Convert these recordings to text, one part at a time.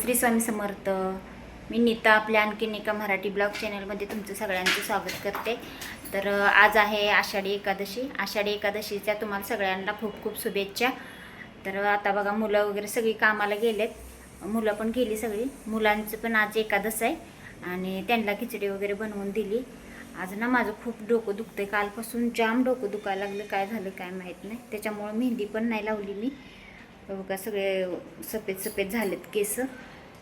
श्री स्वामी समर्थ. मी नीता आपल्या आणखीन एका मराठी ब्लॉग चॅनलमध्ये तुमचं सगळ्यांचं स्वागत करते. तर आज आहे आषाढी एकादशी. आषाढी एकादशीच्या तुम्हाला सगळ्यांना खूप खूप शुभेच्छा. तर आता बघा मुलं वगैरे सगळी कामाला गेलेत, मुलं पण गेली सगळी. मुलांचं पण आज एकादश आहे आणि त्यांना खिचडी वगैरे बनवून दिली. आज ना माझं खूप डोकं दुखतंय, कालपासून जाम डोकं दुखायला लागलं. काय झालं काय माहीत नाही. त्याच्यामुळं मेहंदी पण नाही लावली मी. बघा सगळे सफेद सफेद झालेत केस.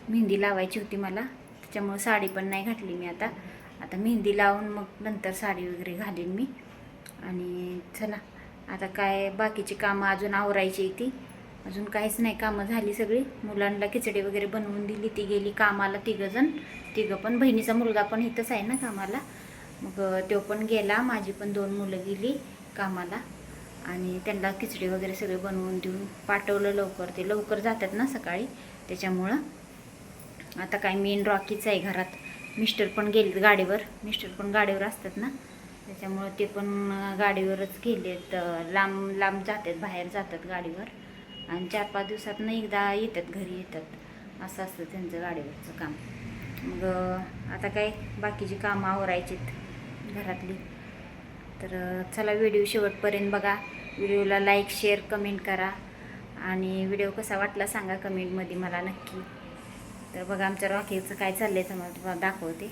मेहंदी लावायची होती मला, त्याच्यामुळं साडी पण नाही घातली मी. आता मेहंदी लावून मग नंतर साडी वगैरे घालीन मी. आणि चला आता काय बाकीची कामं अजून आवरायची ती. अजून काहीच नाही, कामं झाली सगळी. मुलांना खिचडी वगैरे बनवून दिली, ती गेली कामाला. तिघं पण, बहिणीचा मुलगा पण इथंच आहे ना कामाला, मग तो पण गेला. माझी पण 2 मुलं गेली कामाला आणि त्यांना खिचडी वगैरे सगळे बनवून देऊन पाठवलं लवकर. ते लवकर जातात ना सकाळी, त्याच्यामुळं आता काय मेन रॉकीच आहे घरात. मिस्टर पण गेलेत गाडीवर, मिस्टर पण गाडीवर असतात ना, त्याच्यामुळं ते पण गाडीवरच गेलेत. लांब लांब जातात, बाहेर जातात गाडीवर आणि 4-5 दिवसातनं एकदा येतात, घरी येतात. असं असतं त्यांचं गाडीवरचं काम. मग आता काय बाकीची कामं आवरायचीत घरातली. तर चला व्हिडिओ शेवटपर्यंत बघा. व्हिडिओला लाईक, शेअर, कमेंट करा आणि व्हिडिओ कसा वाटला सांगा कमेंटमध्ये मला नक्की. तर बघा आमच्या रॉकीचं काय चाललंय तर मला तुम्हाला दाखवते.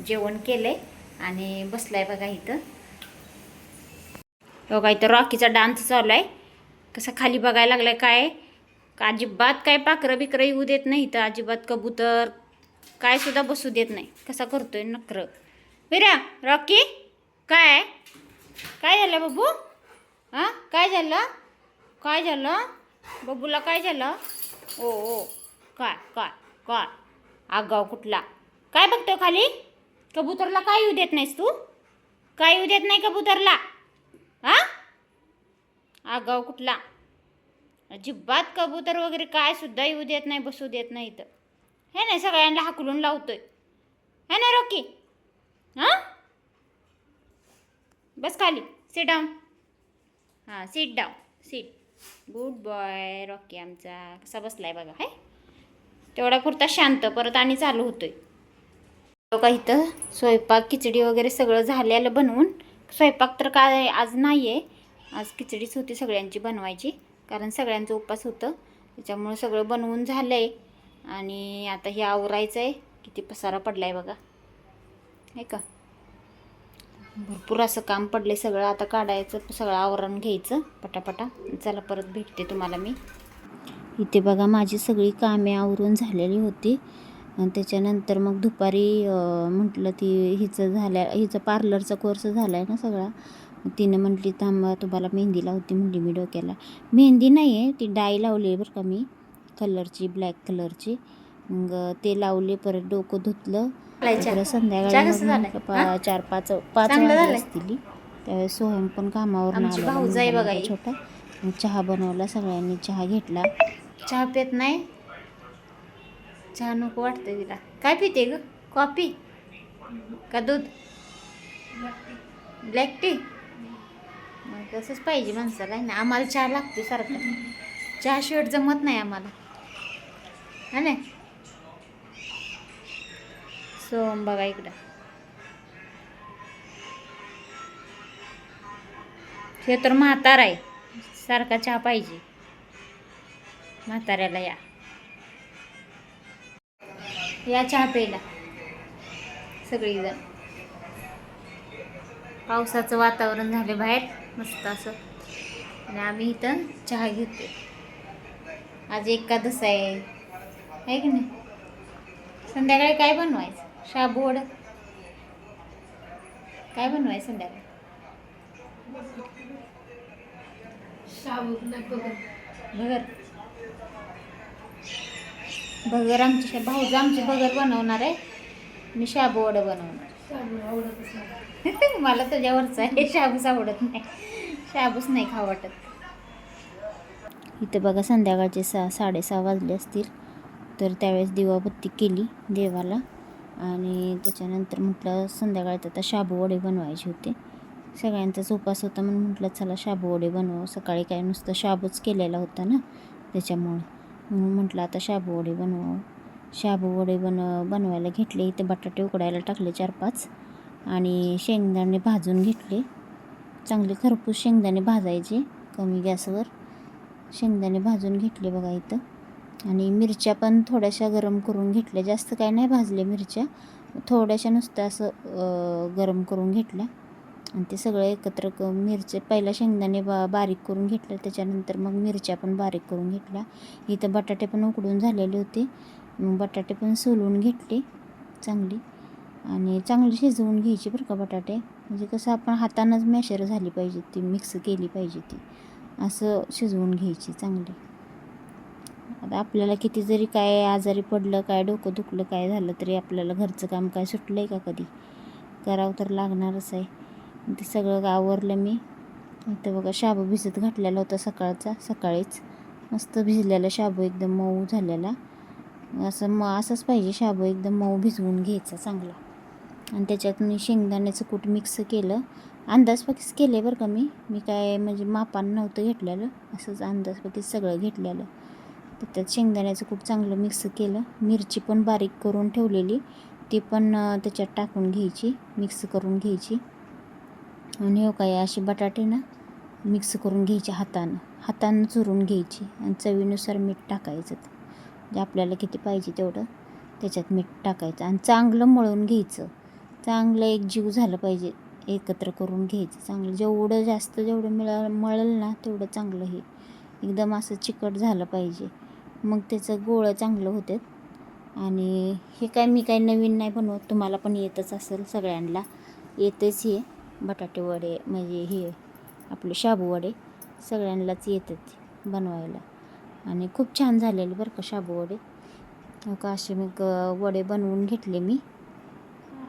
जेवण केलंय आणि बसलाय बघा इथं. बघा इथं रॉकीचा डान्स चालू आहे. कसा खाली बघायला लागलाय. काय अजिबात काय पाखरं बिकरं येऊ देत नाही इथं, अजिबात कबूतर काय सुद्धा बसू देत नाही. कसा करतोय नखरं. विरा रॉकी काय काय झालं बबू? हां काय झालं? काय झालं बबूला? काय झालं? ओ काय काय काय आगाव कुठला? काय बघतो खाली? कबूतरला काय येऊ देत नाहीस तू? काय येऊ देत नाही कबूतरला? हां आगाव कुठला? अजिबात कबूतर वगैरे काय सुद्धा येऊ देत नाही, बसू देत नाही इथं. हे नाही सगळ्यांना हाकलून लावतोय, है ना रॉकी? हां बस खाली, सिट डाऊन. हां sit down, seat. Good boy Rocky आमचा. कसा बसलाय बघा. आहे तेवढा पुरता शांत, परत आणि चालू होतोय. बघा इथं स्वयंपाक खिचडी वगैरे सगळं झालेलं बनवून. स्वयंपाक तर काय आज नाही आहे, आज खिचडीच होती सगळ्यांची बनवायची, कारण सगळ्यांचं उपवास होतं. त्याच्यामुळं सगळं बनवून झालं आहे आणि आता हे आवरायचं आहे. किती पसारा पडला आहे बघा, आहे का? भरपूर असं काम पडले सगळं. आता काढायचं, सगळं आवरून घ्यायचं पटापटा. चला परत भेटते तुम्हाला मी. इथे बघा माझी सगळी कामे आवरून झालेली होती आणि त्याच्यानंतर मग दुपारी म्हटलं हिचं पार्लरचा कोर्स झाला आहे ना सगळा. तिनं म्हटली थांबा तुम्हाला मेहंदी लावते म्हटली मी डोक्याला. मेहंदी नाही आहे, ती डाय लावली आहे बरं का मी, कलरची, ब्लॅक कलरची. मग ते लावले, परत डोकं धुतलं. परत संध्याकाळी मग 4-5 वाजले असतील. त्यावेळेस सोहम पण कामावरून आला छोटा. मग चहा बनवला, सगळ्यांनी चहा घेतला. चहा पित नाही, चहा नको वाटतं तिला. काय पिते ग? कॉफी का दूध? Black tea. मग तसंच पाहिजे माणसाला आहे ना. आम्हाला चहा लागतो सारखा, चहा शिवाय जमत नाही आम्हाला, है ना? सोहम बघा इकडं, हे तर म्हातारा आहे, सारखा चहा पाहिजे म्हाताऱ्याला. या चहा प्यायला सगळीजण. पावसाचं वातावरण झालं बाहेर मस्त असं आणि आम्ही इथं चहा घेतो. आज एकादश आहे की नाही? संध्याकाळी काय बनवायचं? शाबू वडं काय बनवायचं संध्याकाळी? भगर आमची भाऊज आमची भगर बनवणार आहे, मी शाबू वडं बनवणार. मला तुझ्यावरचं आहे, शाबूच आवडत नाही, शाबूच नाही खावं वाटत. इथं बघा संध्याकाळचे 6-6:30 वाजले असतील. तर त्यावेळेस दिवाबत्ती केली देवाला आणि त्याच्यानंतर म्हटलं संध्याकाळचं आता शाबू वडे बनवायचे होते. सगळ्यांचाच उपास होता म्हणून म्हटलं चला शाबू वडे बनवू. सकाळी काय नुसतं शाबूच केलेला होता ना, त्याच्यामुळं म्हणून म्हटलं आता शाबू वडे बनवावं. शाबू वडे बनवायला घेतले. इथे बटाटे उकडायला टाकले 4-5 आणि शेंगदाणे भाजून घेतले. चांगले खरपूस शेंगदाणे भाजायचे कमी गॅसवर. शेंगदाणे भाजून घेतले बघा इथं. आणि मिरच्या पण थोड्याशा गरम करून घेतल्या. जास्त काय नाही भाजले मिरच्या, थोड्याशा नुसतं असं गरम करून घेतल्या. आणि ते सगळं एकत्र मिरचे पहिला शेंगदाणे बारीक करून घेतलं, त्याच्यानंतर मग मिरच्या पण बारीक करून घेतल्या. इथं बटाटे पण उकडून झालेले होते, मग बटाटे पण सोलून घेतले चांगली. आणि चांगली शिजवून घ्यायची बरं का बटाटे, म्हणजे कसं आपण हातानंच मॅशर झाली पाहिजे, ती मिक्स केली पाहिजे, ती असं शिजवून घ्यायची चांगली. आता आपल्याला किती जरी काय आजारी पडलं, काय डोकं दुखलं, काय झालं तरी आपल्याला घरचं काम काय सुटलं आहे का कधी, करावं तर लागणारच आहे. ते सगळं आवरलं मी. इथं बघा शाबू भिजत घातलेला होता सकाळीच मस्त भिजलेला शाबू, एकदम मऊ झालेला. असंच पाहिजे शाबू, एकदम मऊ भिजवून घ्यायचा चांगला. आणि त्याच्यात मी शेंगदाण्याचं कूट मिक्स केलं. अंदाजपकीच केले बरं का मी काय म्हणजे मापानं नव्हतं घेतलेलं, असंच अंदाजपकीच सगळं घेतलेलं. तर त्यात शेंगदाण्याचं कूट चांगलं मिक्स केलं. मिरची पण बारीक करून ठेवलेली, ती पण त्याच्यात टाकून घ्यायची, मिक्स करून घ्यायची. आणि हो काय अशी बटाटे ना मिक्स करून घ्यायचे, हातानं चुरून घ्यायची. आणि चवीनुसार मीठ टाकायचं, जे आपल्याला किती पाहिजे तेवढं त्याच्यात मीठ टाकायचं. आणि चांगलं मळून घ्यायचं, चांगलं एकजीव झालं पाहिजे, एकत्र करून घ्यायचं चांगलं. जेवढं मळल ना तेवढं चांगलं. हे एकदम असं चिकट झालं पाहिजे, मग त्याचं गोळं चांगलं होते. आणि हे काय मी काय नवीन नाही बनवत, तुम्हाला पण येतच असेल, सगळ्यांना येतेच हे बटाटे वडे, म्हणजे हे आपले शाबू वडे सगळ्यांनाच येतात बनवायला. आणि खूप छान झालेले बरं का शाबू वडे. का असे मग वडे बनवून घेतले मी,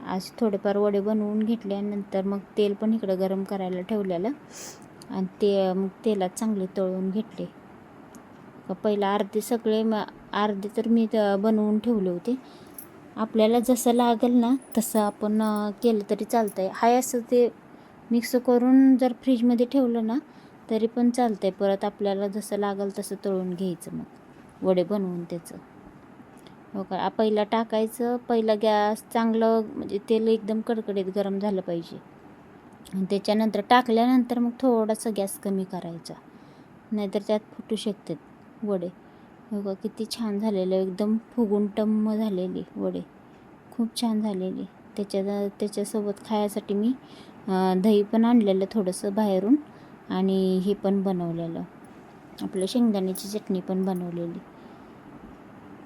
आज थोडेफार वडे बनवून घेतले. आणि नंतर मग तेल पण इकडं गरम करायला ठेवलेलं, आणि ते मग तेलात चांगले तळून घेतले. पहिला अर्धे तर मी बनवून ठेवले होते. आपल्याला जसं लागेल ना तसं आपण केलं तरी चालतं आहे. हाय असं ते मिक्स करून जर फ्रीजमध्ये ठेवलं ना तरी पण चालतं आहे. परत आपल्याला जसं लागेल तसं तळून घ्यायचं मग वडे बनवून त्याचं. हो का, पहिला टाकायचं, पहिला गॅस चांगलं म्हणजे तेल एकदम कडकडीत गरम झालं पाहिजे. आणि त्याच्यानंतर टाकल्यानंतर मग थोडासा गॅस कमी करायचा, नाहीतर त्यात फुटू शकतात वडे. हो का, किती छान झालेलं, एकदम फुगून टम्म झालेली वडे, खूप छान झालेली. त्याच्यासोबत खाण्यासाठी मी दही पण आणलेलं थोडंसं बाहेरून, आणि हे पण बनवलेलं आपलं शेंगदाण्याची चटणी पण बनवलेली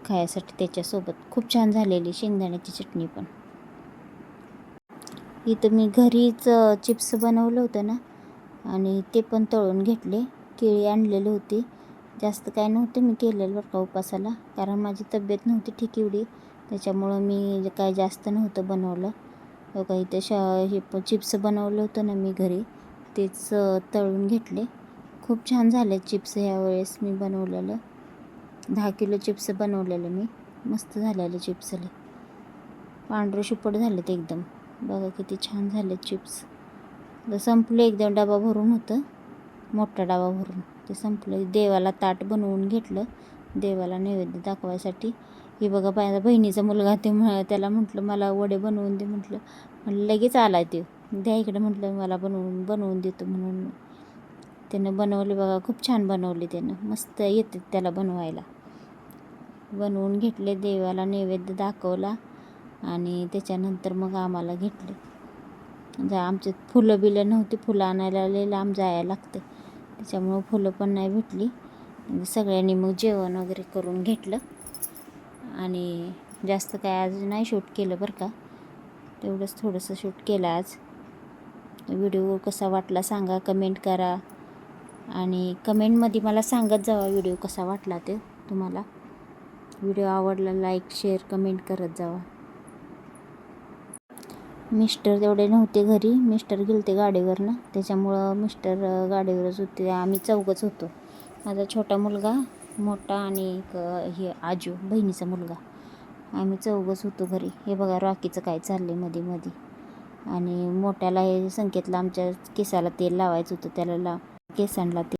खाण्यासाठी त्याच्यासोबत. खूप छान झालेली शेंगदाण्याची चटणी पण. इथं मी घरीच चिप्स बनवलं होतं ना, आणि ते पण तळून घेतले. केळी आणलेली होती, जास्त काय नव्हते मी केलेलं बरं का उपासाला, कारण माझी तब्येत नव्हती ठीक एवढी, त्याच्यामुळं मी काय जास्त नव्हतं बनवलं. काही ते हे चिप्स बनवलं होतं ना मी घरी, तेच तळून घेतले. खूप छान झाले चिप्स ह्यावेळेस मी बनवलेलं. 10 किलो चिप्स बनवलेले मी, मस्त झालेले चिप्सले, पांढरे शुपट झाले ते एकदम. बघा किती छान झाले चिप्स. संपले, एकदम डबा भरून होतं, मोठा डबा भरून ते संपलं. देवाला ताट बनवून घेतलं, देवाला नैवेद्य दाखवायसाठी. हे बघा माझ्या बहिणीचा मुलगा, त्याला म्हटलं मला वडे बनवून दे, म्हटलं लगेच आला ते, द्या इकडे, म्हटलं मला बनवून देतो म्हणून. त्यानं बनवले बघा, खूप छान बनवले त्यानं, मस्त येते त्याला बनवायला. बनवून घेतले, देवाला नैवेद्य दाखवला, आणि त्याच्यानंतर मग आम्हाला घेतले. आमचे फुलं बिलं नव्हती, फुलं आणायला लई लांब जायला लागते, त्याच्यामुळं फुलं पण नाही भेटली. सगळ्यांनी मग जेवण वगैरे करून घेतलं. आणि जास्त काय आज नाही शूट केलं बरं का, तेवढंच थोडंसं शूट केलं आज. व्हिडिओ कसा वाटला सांगा, कमेंट करा, आणि कमेंटमध्ये मला सांगत जावा व्हिडिओ कसा वाटला ते तुम्हाला. व्हिडिओ आवडला लाईक शेअर कमेंट करत जावा. मिस्टर तेवढे नव्हते घरी, मिस्टर गेलते गाडीवरनं, त्याच्यामुळं मिस्टर गाडीवरच होते. आम्ही चौघच होतो, माझा छोटा मुलगा, मोठा, आणि हे आजू बहिणीचा मुलगा, आम्ही चौघच होतो घरी. हे बघा रॉकीचं काय चाललं आहे मध्ये मध्ये. आणि मोठ्याला हे संकेतला आमच्या केसाला तेल लावायचं होतं, त्याला केसांना